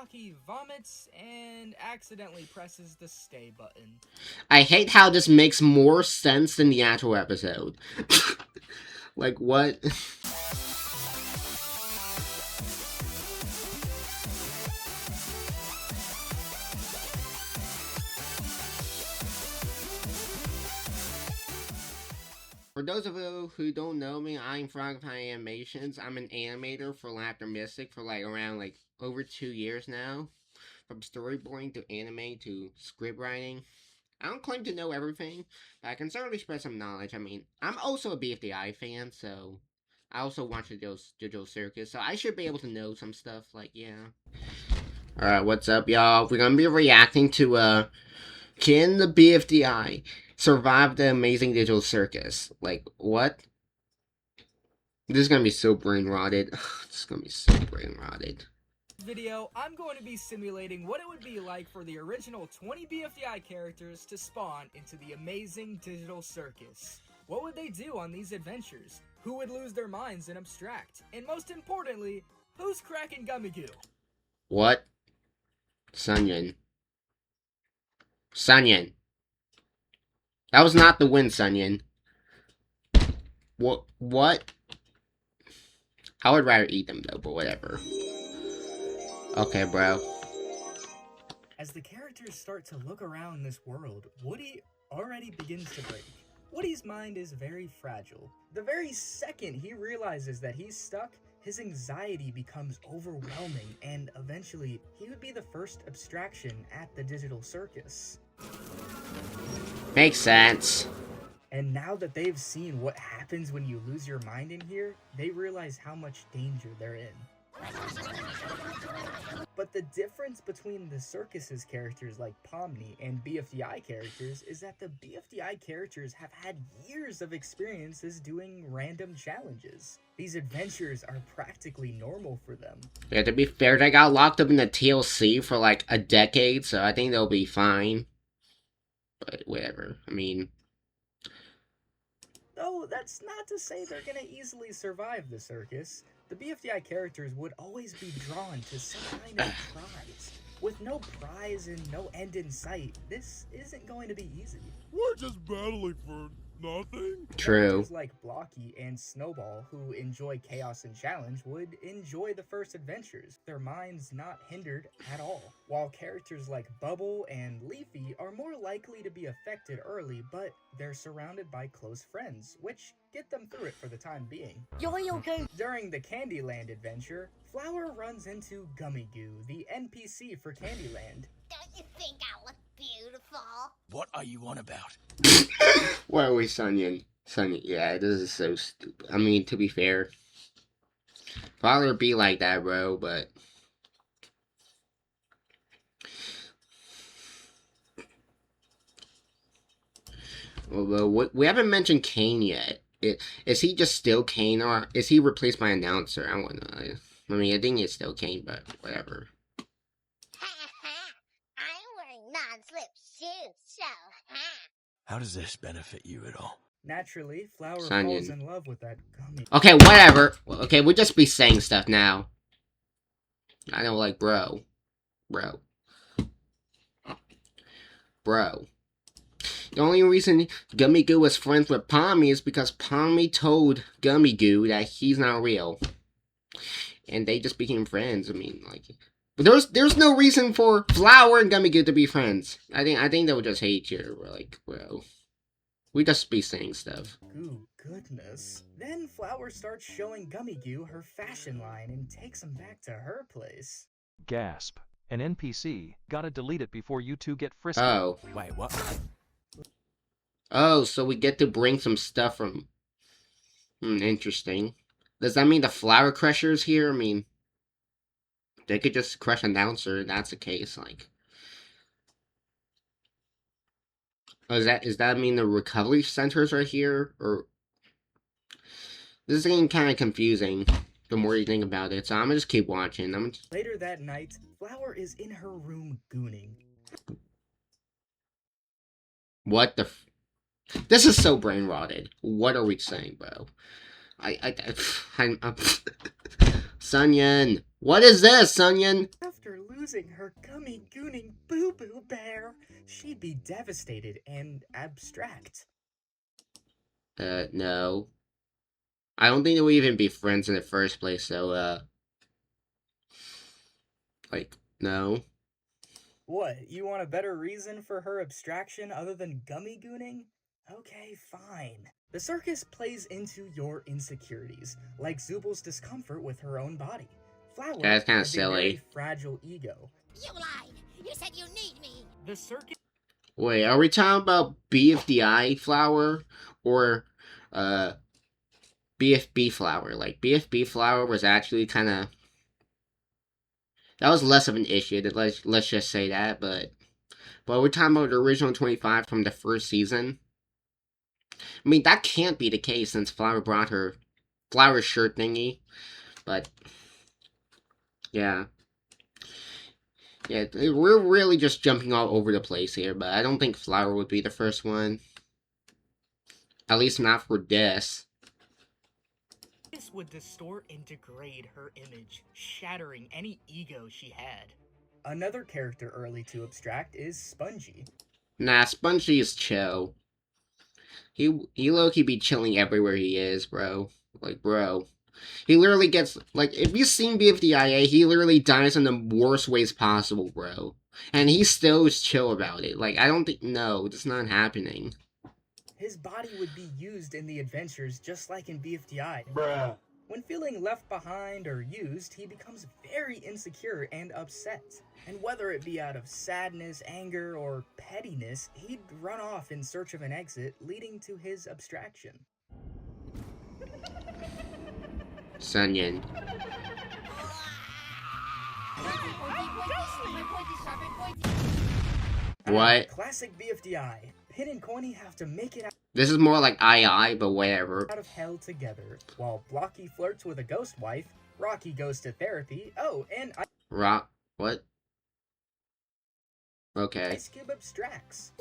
Blocky vomits and accidentally presses the stay button. I hate how this makes more sense than the actual episode. Like, what? For those of you who don't know me, I'm Frog Animations. I'm an animator for Laughter Mystic for like around like over 2 years now. From storyboarding to anime to script writing. I don't claim to know everything, but I can certainly spread some knowledge. I mean, I'm also a BFDI fan, so I also watch the Digital Circus, so I should be able to know some stuff, like, yeah. Alright, what's up, y'all? We're gonna be reacting to, can the BFDI survive the amazing Digital Circus? Like, what? This is gonna be so brain-rotted. This is gonna be so brain-rotted. Video, I'm going to be simulating what it would be like for the original 20 BFDI characters to spawn into the amazing Digital Circus. What would they do on these adventures? Who would lose their minds and abstract? And most importantly, who's cracking gummy goo? What? Sunyan. Sunyan. That was not the win, Sunyan. What? I would rather eat them, though, but whatever. Okay, bro. As the characters start to look around this world, Woody already begins to break. Woody's mind is very fragile. The very second he realizes that he's stuck, his anxiety becomes overwhelming, and eventually, he would be the first abstraction at the Digital Circus. Makes sense. And now that they've seen what happens when you lose your mind in here, they realize how much danger they're in. But the difference between the Circus's characters like Pomni and BFDI characters is that the BFDI characters have had years of experiences doing random challenges. These adventures are practically normal for them. Yeah, to be fair, they got locked up in the TLC for like a decade, so I think they'll be fine. But whatever, I mean... Though that's not to say they're gonna easily survive the circus. The BFDI characters would always be drawn to some kind of prize. With no prize and no end in sight, this isn't going to be easy. We're just battling for nothing. True. Characters like Blocky and Snowball, who enjoy chaos and challenge, would enjoy the first adventures, their minds not hindered at all. While characters like Bubble and Leafy are more likely to be affected early, but they're surrounded by close friends, which get them through it for the time being. Okay. During the Candyland adventure, Flower runs into Gummy Goo, the NPC for Candyland. Don't you think I look beautiful? What are you on about? Why are we Sunyan? Sunyan, yeah, this is so stupid. I mean, to be fair, father be like that, bro, but... Well, we haven't mentioned Kane yet. Is he just still Kane, or is he replaced by announcer? I don't know. I mean, I think it's still Kane, but whatever. I'm wearing non-slip shoes, so How does this benefit you at all? Naturally, Flower Sunyan. falls in love with that gummy. Okay, whatever. Okay, we'll just be saying stuff now. I know, like, bro. The only reason Gummy Goo was friends with Pommy is because Pommy told Gummy Goo that he's not real. And they just became friends. I mean, like... But there's no reason for Flower and Gummy Goo to be friends. I think they would just hate you. We're like, bro. We just be saying stuff. Ooh, goodness. Then Flower starts showing Gummy Goo her fashion line and takes him back to her place. Gasp. An NPC. Gotta delete it before you two get frisky. Oh. Wait, what? Oh, so we get to bring some stuff from... interesting. Does that mean the Flower Crusher's here? I mean... They could just crush announcer if that's the case, like... Oh, does that mean the recovery centers are here? Or... This is getting kind of confusing the more you think about it, so I'm gonna just keep watching. Later that night, Flower is in her room gooning. What the This is so brain-rotted. What are we saying, bro? I'm Sunyan! What is this, Sunyan? After losing her gummy gooning boo-boo bear, she'd be devastated and abstract. No. I don't think we'd even be friends in the first place, so, like, no. What, you want a better reason for her abstraction other than gummy gooning? Okay, fine. The circus plays into your insecurities, like Zubal's discomfort with her own body. Flower That's kind of has a very silly. fragile ego. You lied. You said you need me. The circus Wait, are we talking about BFDI flower or BFB flower? Like BFB flower was actually kind of that was less of an issue. Let's just say that, but we're talking about the original 25 from the first season. I mean, that can't be the case since Flower brought her Flower shirt thingy, but yeah. Yeah, we're really just jumping all over the place here, but I don't think Flower would be the first one. At least not for this. This would distort and degrade her image, shattering any ego she had. Another character early to abstract is Spongy. Nah, Spongy is chill. He low-key be chilling everywhere he is, bro. Like, bro. He literally gets, like, if you've seen BFDIA, he literally dies in the worst ways possible, bro. And he still is chill about it. Like, I don't think, no, it's not happening. His body would be used in the adventures just like in BFDI. Bruh. When feeling left behind or used, he becomes very insecure and upset. And whether it be out of sadness, anger, or pettiness, he'd run off in search of an exit, leading to his abstraction. Sunyan. What? Classic BFDI. Pin and Corny have to make it This is more like II, but whatever. out of hell together. While Blocky flirts with a ghost wife, Rocky goes to therapy. Oh, and Rock. What? Okay. Ice Cube abstracts.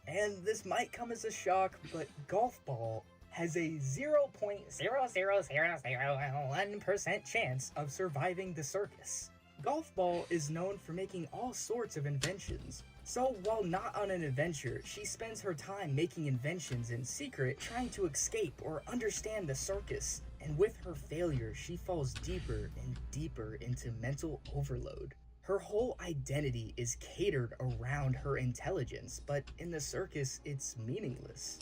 And this might come as a shock, but Golf Ball has a 0.00001% chance of surviving the circus. Golf Ball is known for making all sorts of inventions. So while not on an adventure, she spends her time making inventions in secret, trying to escape or understand the circus. And with her failure, she falls deeper and deeper into mental overload. Her whole identity is catered around her intelligence, but in the circus, it's meaningless.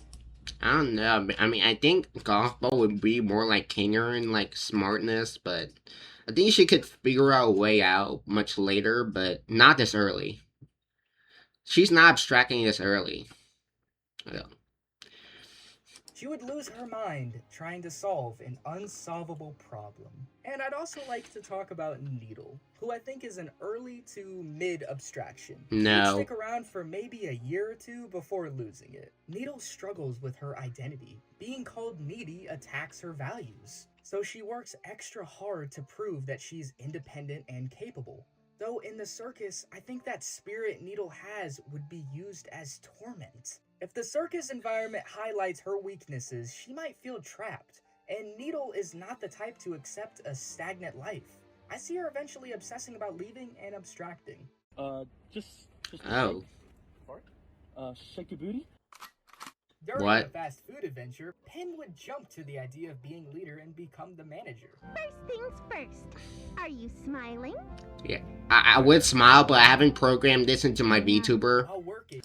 I don't know. I mean, I think Golf Ball would be more like Kinger and like smartness, but I think she could figure out a way out much later, but not this early. She's not abstracting this early. Yeah. She would lose her mind trying to solve an unsolvable problem. And I'd also like to talk about Needle, who I think is an early to mid abstraction. No. She'd stick around for maybe a year or two before losing it. Needle struggles with her identity. Being called needy attacks her values. So she works extra hard to prove that she's independent and capable. Though in the circus, I think that spirit Needle has would be used as torment. If the circus environment highlights her weaknesses, she might feel trapped, and Needle is not the type to accept a stagnant life. I see her eventually obsessing about leaving and abstracting. Just Oh. shake your booty. During What? a fast food adventure, Pin would jump to the idea of being leader and become the manager. First things first. Are you smiling? Yeah. I would smile, but I haven't programmed this into my VTuber. While working,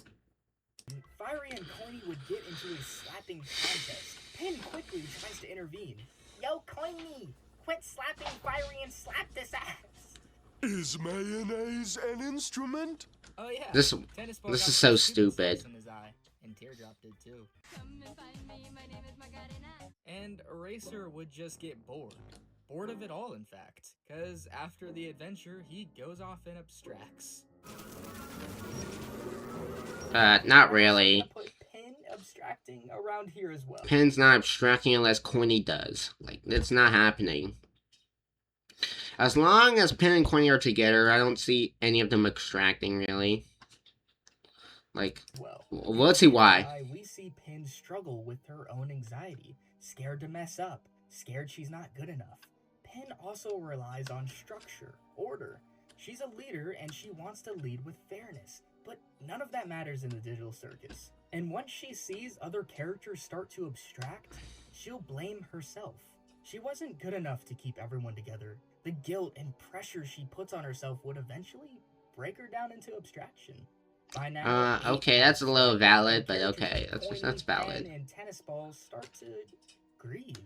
Fiery and Corny would get into a slapping contest. Pin quickly tries to intervene. Yo, Corny! Quit slapping Fiery and slap this ass! Is mayonnaise an instrument? Oh yeah. This is so stupid. In his eye, and Teardrop did too. And Eraser would just get bored. Bored of it all, in fact. Cause after the adventure, he goes off and abstracts. Not really. Put Pin abstracting around here as well. Pin's not abstracting unless Corny does. Like, it's not happening. As long as Pin and Corny are together, I don't see any of them abstracting, really. Like, Well, let's see why. we see Pin struggle with her own anxiety, scared to mess up, scared she's not good enough. Pen also relies on structure, order. She's a leader and she wants to lead with fairness, but none of that matters in the digital circus. And once she sees other characters start to abstract, she'll blame herself. She wasn't good enough to keep everyone together. The guilt and pressure she puts on herself would eventually break her down into abstraction. By now, okay, that's a little valid, but okay, that's valid. And tennis balls start to grieve.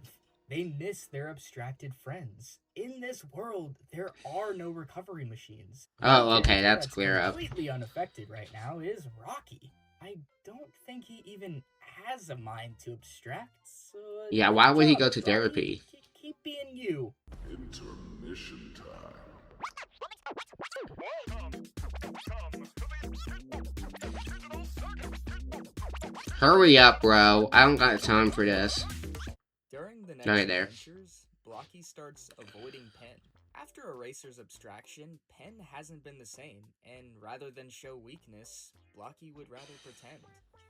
They miss their abstracted friends. In this world, there are no recovery machines. Oh, okay, that's clear up. Completely unaffected right now is Rocky. I don't think he even has a mind to abstract. So yeah, why would he go to therapy? Keep being you. Intermission time. Hurry up, bro. I don't got time for this. During the next Right there. adventures, Blocky starts avoiding Pen. After Eraser's abstraction, Pen hasn't been the same, and rather than show weakness, Blocky would rather pretend.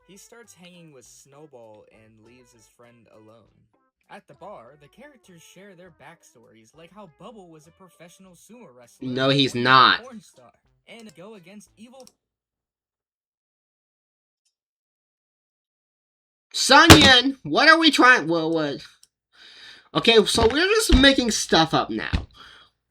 He starts hanging with Snowball and leaves his friend alone. At the bar, the characters share their backstories, like how Bubble was a professional sumo wrestler. No, he's and not. a porn star, and go against evil. Sunyan, what are we trying? Well, what? Okay, so we're just making stuff up now.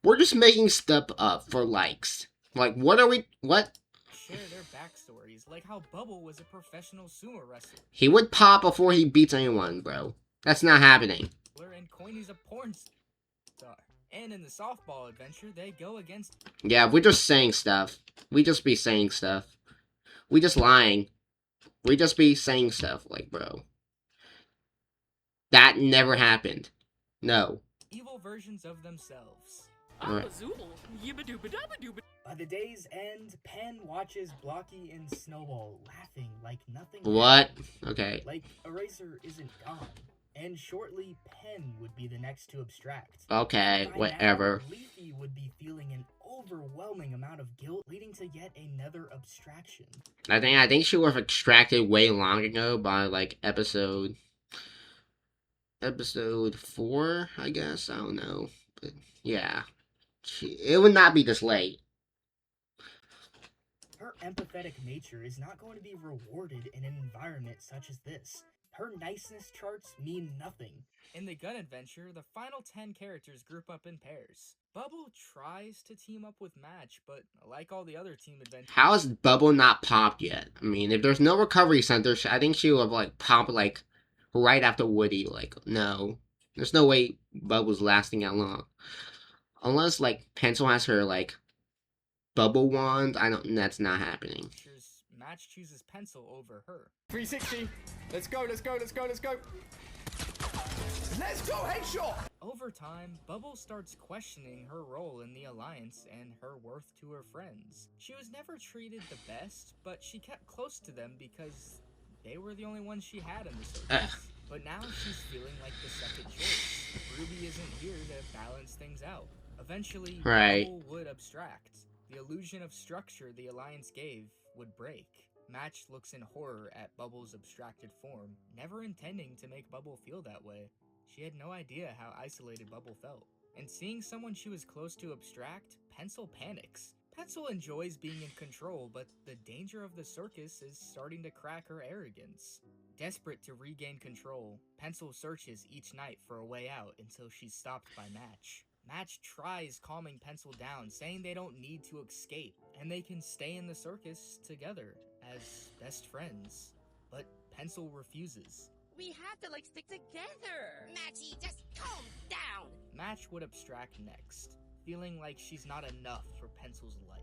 We're just making stuff up for likes. Like, what are we? What? Share their backstories, like how Bubble was a professional sumo wrestler. He would pop before he beats anyone, bro. That's not happening. And Coiny's a porn star. And in the softball adventure, they go against. Yeah, we're just saying stuff. We just be saying stuff. We just lying. We just be saying stuff, like, bro. That never happened. No. Evil versions of themselves. Right. By the day's end, Pen watches Blocky and Snowball laughing like nothing. What? Okay. Like Eraser isn't gone. And shortly, Pen would be the next to abstract. Okay, By whatever. now, Leafy would be feeling an overwhelming amount of guilt, leading to yet another abstraction. I think she was extracted way long ago by, like, episode 4, I guess. I don't know. But, yeah. It would not be this late. Her empathetic nature is not going to be rewarded in an environment such as this. Her niceness charts mean nothing. In the gun adventure, the final 10 characters group up in pairs. Bubble tries to team up with Match, but like all the other team adventures... How is Bubble not popped yet? I mean, if there's no recovery center, I think she would have, like, popped, like, right after Woody. Like, no. There's no way Bubble's lasting that long. Unless, like, Pencil has her, like, Bubble Wand. That's not happening. Match chooses Pencil over her. 360. Let's go, let's go, let's go, let's go. Let's go, headshot! Over time, Bubble starts questioning her role in the Alliance and her worth to her friends. She was never treated the best, but she kept close to them because they were the only ones she had in the circus. But now she's feeling like the second choice. Ruby isn't here to balance things out. Eventually, Bubble would abstract. The illusion of structure the Alliance gave would break. Match looks in horror at Bubble's abstracted form, never intending to make Bubble feel that way. She had no idea how isolated Bubble felt. And seeing someone she was close to abstract, Pencil panics. Pencil enjoys being in control, but the danger of the circus is starting to crack her arrogance. Desperate to regain control, Pencil searches each night for a way out until she's stopped by Match. Match tries calming Pencil down, saying they don't need to escape, and they can stay in the circus together as best friends. But Pencil refuses. We have to, stick together. Matchy, just calm down. Match would abstract next, feeling like she's not enough for Pencil's life.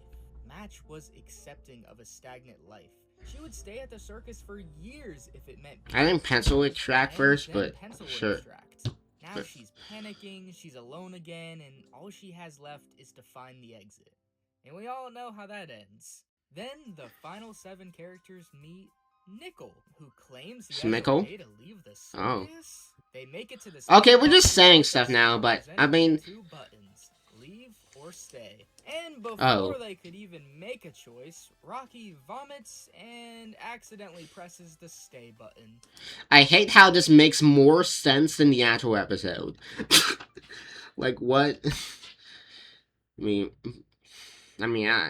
Match was accepting of a stagnant life. She would stay at the circus for years if it meant... I think Pencil would abstract first, but sure. Now she's panicking, she's alone again, and all she has left is to find the exit. And we all know how that ends. Then the final 7 characters meet Nickel, who claims he has a way to leave the circus. Oh. They make it to the Okay, we're just saying stuff now, but I mean... 2 buttons, leave or stay. And before they could even make a choice, Rocky vomits and accidentally presses the stay button. I hate how this makes more sense than the actual episode. Like what? I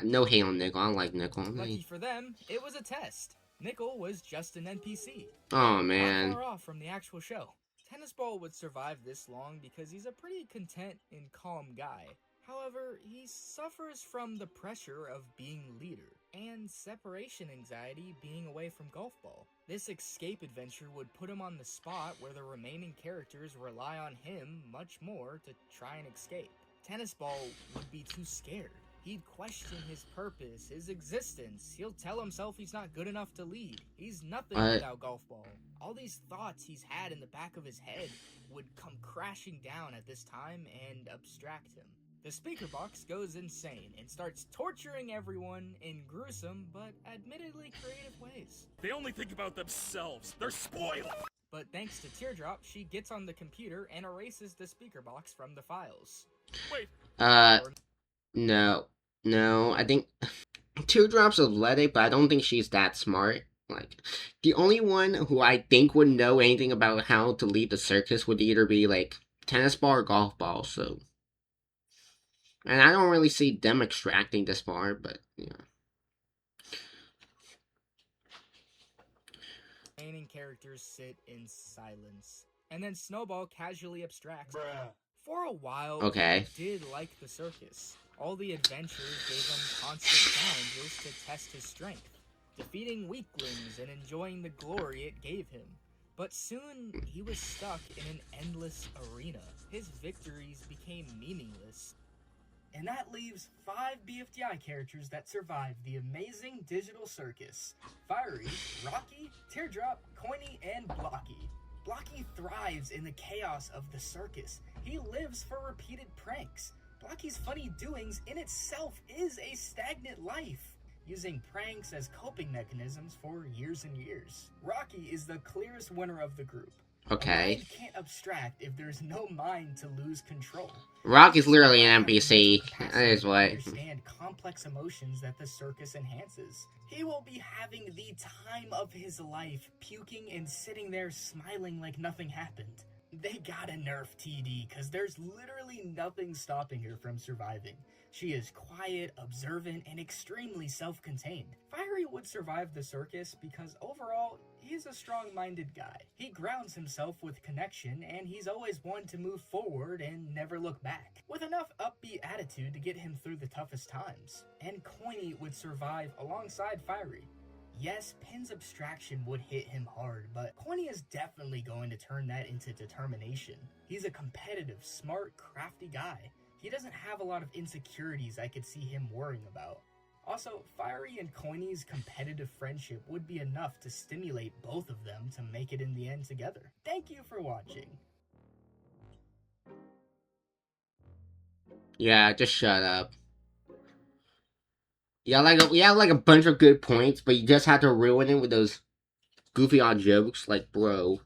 no hate on Nickel. I like Nickel. Lucky for them, it was a test. Nickel was just an NPC. Oh Not man. far off from the actual show. Tennis Ball would survive this long because he's a pretty content and calm guy. However, he suffers from the pressure of being leader, and separation anxiety being away from Golf Ball. This escape adventure would put him on the spot where the remaining characters rely on him much more to try and escape. Tennis Ball would be too scared. He'd question his purpose, his existence. He'll tell himself he's not good enough to lead. He's nothing without Golf Ball. All these thoughts he's had in the back of his head would come crashing down at this time and abstract him. The speaker box goes insane and starts torturing everyone in gruesome but admittedly creative ways. They only think about themselves. They're spoiled. But thanks to Teardrop, she gets on the computer and erases the speaker box from the files. Wait. No. I think Teardrop's athletic, but I don't think she's that smart. Like, the only one who I think would know anything about how to lead the circus would either be, like, Tennis Ball or Golf Ball, so... And I don't really see them extracting this far, but, yeah. Remaining characters sit in silence. And then Snowball casually abstracts. Bruh. For a while, Okay. he did like the circus. All the adventures gave him constant challenges to test his strength, defeating weaklings and enjoying the glory it gave him. But soon, he was stuck in an endless arena. His victories became meaningless. And that leaves 5 BFDI characters that survived the amazing digital circus. Fiery, Rocky, Teardrop, Coiny, and Blocky. Blocky thrives in the chaos of the circus. He lives for repeated pranks. Blocky's funny doings in itself is a stagnant life, using pranks as coping mechanisms for years and years. Rocky is the clearest winner of the group. Okay. A mind can't abstract if there's no mind to lose control. Rocky's literally an NPC. That is what. Understand complex emotions that the circus enhances. He will be having the time of his life, puking and sitting there smiling like nothing happened. They gotta nerf TD, cause there's literally nothing stopping her from surviving. She is quiet, observant, and extremely self-contained. Fiery would survive the circus because overall, he's a strong-minded guy. He grounds himself with connection, and he's always one to move forward and never look back, with enough upbeat attitude to get him through the toughest times. And Coiny would survive alongside Fiery. Yes, Pin's abstraction would hit him hard, but Coiny is definitely going to turn that into determination. He's a competitive, smart, crafty guy. He doesn't have a lot of insecurities I could see him worrying about. Also, Fiery and Coiny's competitive friendship would be enough to stimulate both of them to make it in the end together. Thank you for watching. Yeah, just shut up. Yeah, like a bunch of good points, but you just have to ruin it with those goofy odd jokes, like, bro.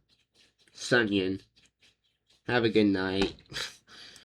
Sunyan. Have a good night.